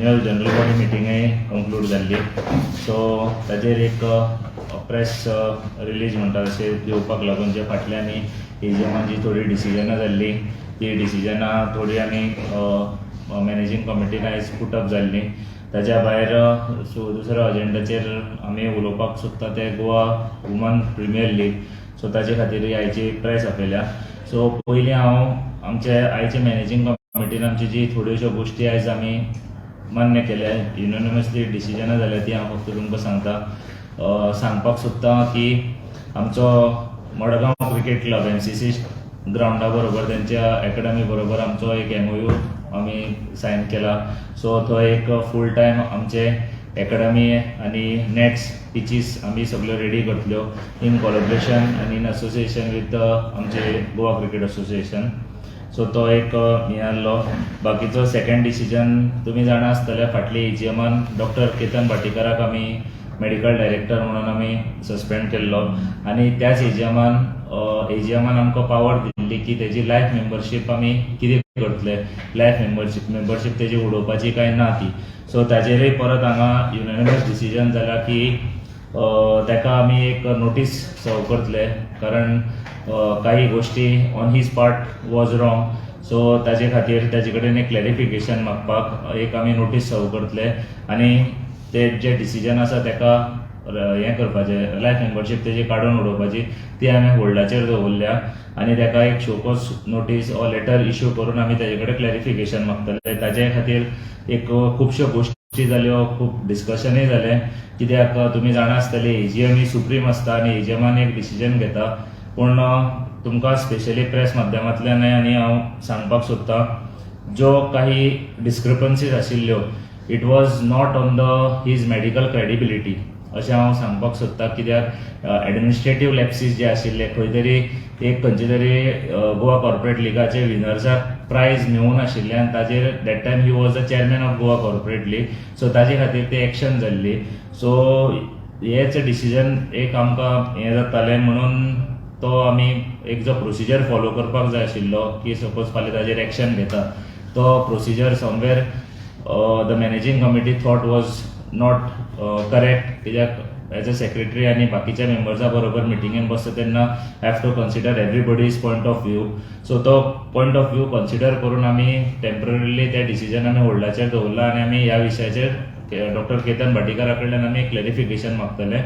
Annual general body मिटिंगय conclude जाल्ली. So ताजेर एक प्रेस रिलीज म्हणटा तशें दिवपाक लागून जे फाटल्यानी एजीएमान जी थोडी डिसिजनां जाल्ली ती डिसिजनां थोडी आनी मॅनेजींग कमिटीन आयज पुटअप जाल्ली. ताच्या भायर दुसऱ्या अजेंडाचेर आमी उलोवपाक सोदता ते Goa woman premier league. So ताचे खातीर आयची प्रेस आपयल्या. सो पयलीं हांव आमचे आयचे मॅनेजींग कमिटीन आमची जी थोड्योश्यो गोश्टी आयज आमी मान्य केल्या, युनॅनिमसली डिसिजनां जाल्या ती हांव फक्त तुमकां सांगपाक सोदता की आमचो मडगांव क्रिकेट क्लब MCC ग्राउंडा बरोबर तेंच्या एकेडमी बरोबर आमचो एक MOU आमी सायन केला. सो तो एक फूल टायम आमचे एकेडमी आनी नेट्स पिचीस आमी सगळ्यो रेडी करतल्यो इन कोलॅबोरेशन आनी इन असोसिएशन विथ आमचे गोवा क्रिकेट असोसिएशन. सो तो एक हे आहलो. बाकीचो सेकंड डिसिजन तुमी जाणा आसतले, फाटली एजीएमान डॉक्टर केतन भाटीकाराक आमी मेडिकल डायरेक्टर म्हणून आमी सस्पेंड केल्लो आनी त्याच एजीएमान आमकां पावर दिल्ली की तेजी लायफ मेंबरशीप आमी कितें करतले, लायफ मेंबरशीप तेजी उडोवपाची काय ना ती. सो ताजेरय परत हांगा युनॅनिमस डिसिजन जाला की ताका आमी एक नोटीस सर्व करतले, कारण काही गोश्टी on his part was wrong. So ताजे खातीर ताजे कडेन एक क्लॅरिफिकेशन मागपाक एक आमी नोटीस सर्व करतले आनी ते जे डिसिजन आसा ताका हें करपाचें, लायफ मेंबरशीप तेजी काडून उडोवपाची ती आमी होल्डाचेर दवरल्या आनी ताका एक show cause notice or letter issue करून आमी ताजे कडेन क्लॅरिफिकेशन मागतले. ताजे खातीर एक खुबश्यो गोश्टी जाल्यो, खूब डिस्कशनय जालें. कित्याक तुमी जाणा आसतले एजीएम ही सुप्रीम आसता आनी एजीएमान एक डिसिजन घेता. पूण तुमकां स्पेशली प्रेस माध्यमांतल्यान आनी हांव सांगपाक सोदतां, ज्यो काही डिस्क्रिपन्सीज आशिल्ल्यो it was not on his medical credibility अशें हांव सांगपाक सोदतां. कित्याक एडमिनिस्ट्रेटीव लॅप्सीस जे आशिल्ले, खंय तरी एक खंयचे तरी गोवा कॉर्पोरेट लिगाचे विनर्साक प्रायज मेळून आशिल्ले आनी ताजेर that time he was the chairman of Goa corporate league. So ताजे खातीर ती एक्शन जाल्ली. सो हेच डिसिजन एक आमकां हें जातालें म्हणून तो आमी एक जो प्रोसिजर फॉलो करपाक जाय आशिल्लो की सपोज फाल्यां ताजेर एक्शन घेता, तो प्रोसिजर समवेर the managing committee thought was not correct. कित्याक एज अ सेक्रेटरी आनी बाकीच्या मेंबर्सा बरोबर मिटिंगेन बसता तेन्ना have to consider everybody's point of view. So तो पॉयंट ऑफ व्यू कन्सिडर करून आमी टेम्पररीली ते डिसिजन आमी होल्डाचेर दवरला आनी आमी ह्या विशयाचेर डॉक्टर केतन भाटीकारा कडल्यान आमी क्लॅरिफिकेशन मागतले.